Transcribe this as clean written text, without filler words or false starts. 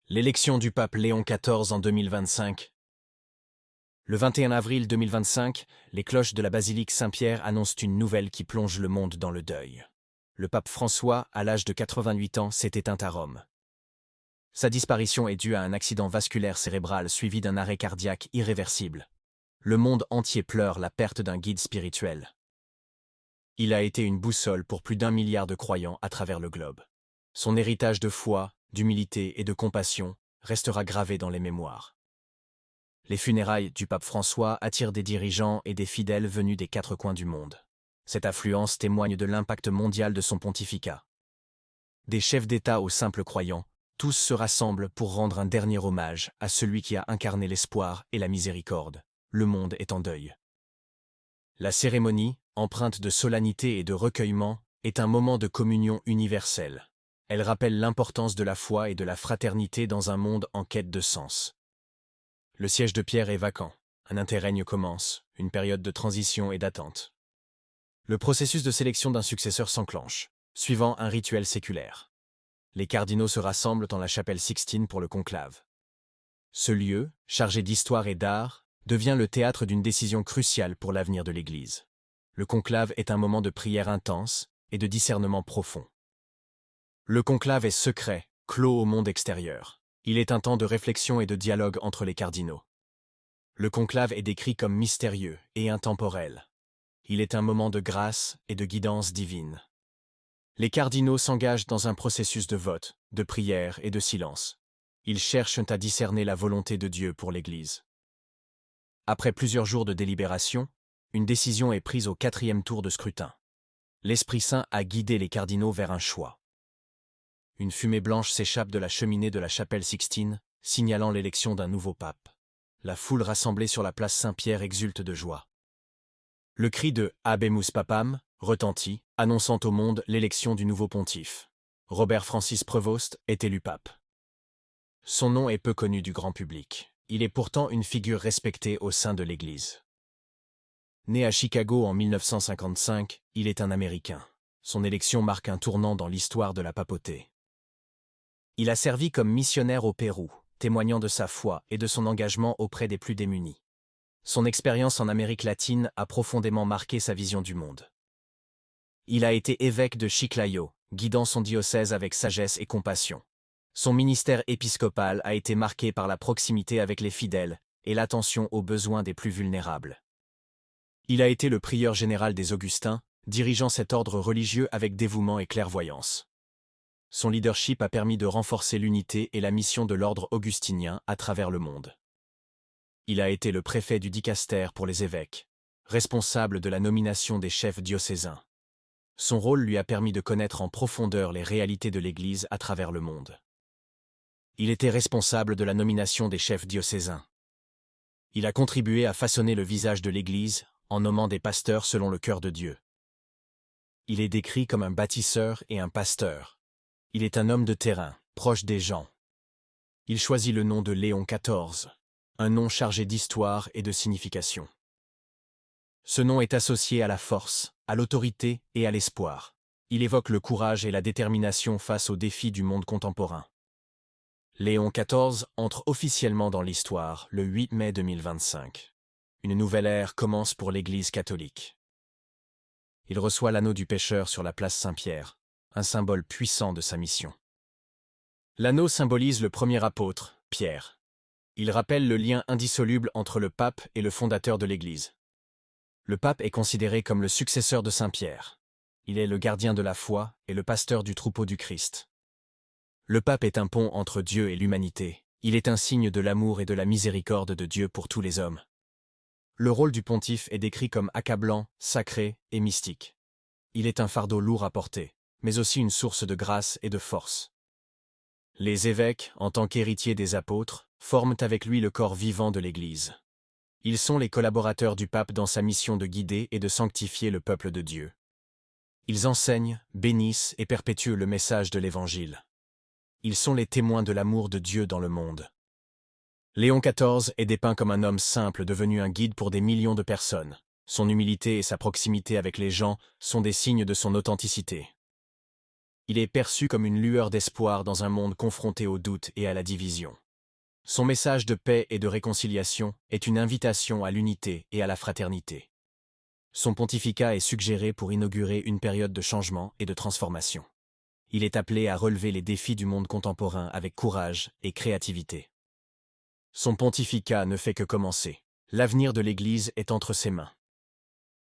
L'élection du pape Léon XIV en 2025. Le 21 avril 2025, les cloches de la basilique Saint-Pierre annoncent une nouvelle qui plonge le monde dans le deuil. Le pape François, à l'âge de 88 ans, s'est éteint à Rome. Sa disparition est due à un accident vasculaire cérébral suivi d'un arrêt cardiaque irréversible. Le monde entier pleure la perte d'un guide spirituel. Il a été une boussole pour plus d'1 milliard de croyants à travers le globe. Son héritage de foi, d'humilité et de compassion restera gravé dans les mémoires. Les funérailles du pape François attirent des dirigeants et des fidèles venus des 4 coins du monde. Cette affluence témoigne de l'impact mondial de son pontificat. Des chefs d'État aux simples croyants, tous se rassemblent pour rendre un dernier hommage à celui qui a incarné l'espoir et la miséricorde. Le monde est en deuil. La cérémonie, empreinte de solennité et de recueillement, est un moment de communion universelle. Elle rappelle l'importance de la foi et de la fraternité dans un monde en quête de sens. Le siège de Pierre est vacant. Un interrègne commence, une période de transition et d'attente. Le processus de sélection d'un successeur s'enclenche, suivant un rituel séculaire. Les cardinaux se rassemblent dans la chapelle Sixtine pour le conclave. Ce lieu, chargé d'histoire et d'art, devient le théâtre d'une décision cruciale pour l'avenir de l'Église. Le conclave est un moment de prière intense et de discernement profond. Le conclave est secret, clos au monde extérieur. Il est un temps de réflexion et de dialogue entre les cardinaux. Le conclave est décrit comme mystérieux et intemporel. Il est un moment de grâce et de guidance divine. Les cardinaux s'engagent dans un processus de vote, de prière et de silence. Ils cherchent à discerner la volonté de Dieu pour l'Église. Après plusieurs jours de délibération, une décision est prise au 4e tour de scrutin. L'Esprit Saint a guidé les cardinaux vers un choix. Une fumée blanche s'échappe de la cheminée de la chapelle Sixtine, signalant l'élection d'un nouveau pape. La foule rassemblée sur la place Saint-Pierre exulte de joie. Le cri de « Habemus Papam » retentit, annonçant au monde l'élection du nouveau pontife. Robert Francis Prevost est élu pape. Son nom est peu connu du grand public. Il est pourtant une figure respectée au sein de l'Église. Né à Chicago en 1955, il est un Américain. Son élection marque un tournant dans l'histoire de la papauté. Il a servi comme missionnaire au Pérou, témoignant de sa foi et de son engagement auprès des plus démunis. Son expérience en Amérique latine a profondément marqué sa vision du monde. Il a été évêque de Chiclayo, guidant son diocèse avec sagesse et compassion. Son ministère épiscopal a été marqué par la proximité avec les fidèles et l'attention aux besoins des plus vulnérables. Il a été le prieur général des Augustins, dirigeant cet ordre religieux avec dévouement et clairvoyance. Son leadership a permis de renforcer l'unité et la mission de l'ordre augustinien à travers le monde. Il a été le préfet du dicaster pour les évêques, responsable de la nomination des chefs diocésains. Son rôle lui a permis de connaître en profondeur les réalités de l'Église à travers le monde. Il était responsable de la nomination des chefs diocésains. Il a contribué à façonner le visage de l'Église en nommant des pasteurs selon le cœur de Dieu. Il est décrit comme un bâtisseur et un pasteur. Il est un homme de terrain, proche des gens. Il choisit le nom de Léon XIV, un nom chargé d'histoire et de signification. Ce nom est associé à la force, à l'autorité et à l'espoir. Il évoque le courage et la détermination face aux défis du monde contemporain. Léon XIV entre officiellement dans l'histoire le 8 mai 2025. Une nouvelle ère commence pour l'Église catholique. Il reçoit l'anneau du pécheur sur la place Saint-Pierre, un symbole puissant de sa mission. L'anneau symbolise le premier apôtre, Pierre. Il rappelle le lien indissoluble entre le pape et le fondateur de l'Église. Le pape est considéré comme le successeur de Saint-Pierre. Il est le gardien de la foi et le pasteur du troupeau du Christ. Le pape est un pont entre Dieu et l'humanité. Il est un signe de l'amour et de la miséricorde de Dieu pour tous les hommes. Le rôle du pontife est décrit comme accablant, sacré et mystique. Il est un fardeau lourd à porter, mais aussi une source de grâce et de force. Les évêques, en tant qu'héritiers des apôtres, forment avec lui le corps vivant de l'Église. Ils sont les collaborateurs du pape dans sa mission de guider et de sanctifier le peuple de Dieu. Ils enseignent, bénissent et perpétuent le message de l'Évangile. Ils sont les témoins de l'amour de Dieu dans le monde. Léon XIV est dépeint comme un homme simple devenu un guide pour des millions de personnes. Son humilité et sa proximité avec les gens sont des signes de son authenticité. Il est perçu comme une lueur d'espoir dans un monde confronté au doute et à la division. Son message de paix et de réconciliation est une invitation à l'unité et à la fraternité. Son pontificat est suggéré pour inaugurer une période de changement et de transformation. Il est appelé à relever les défis du monde contemporain avec courage et créativité. Son pontificat ne fait que commencer. L'avenir de l'Église est entre ses mains.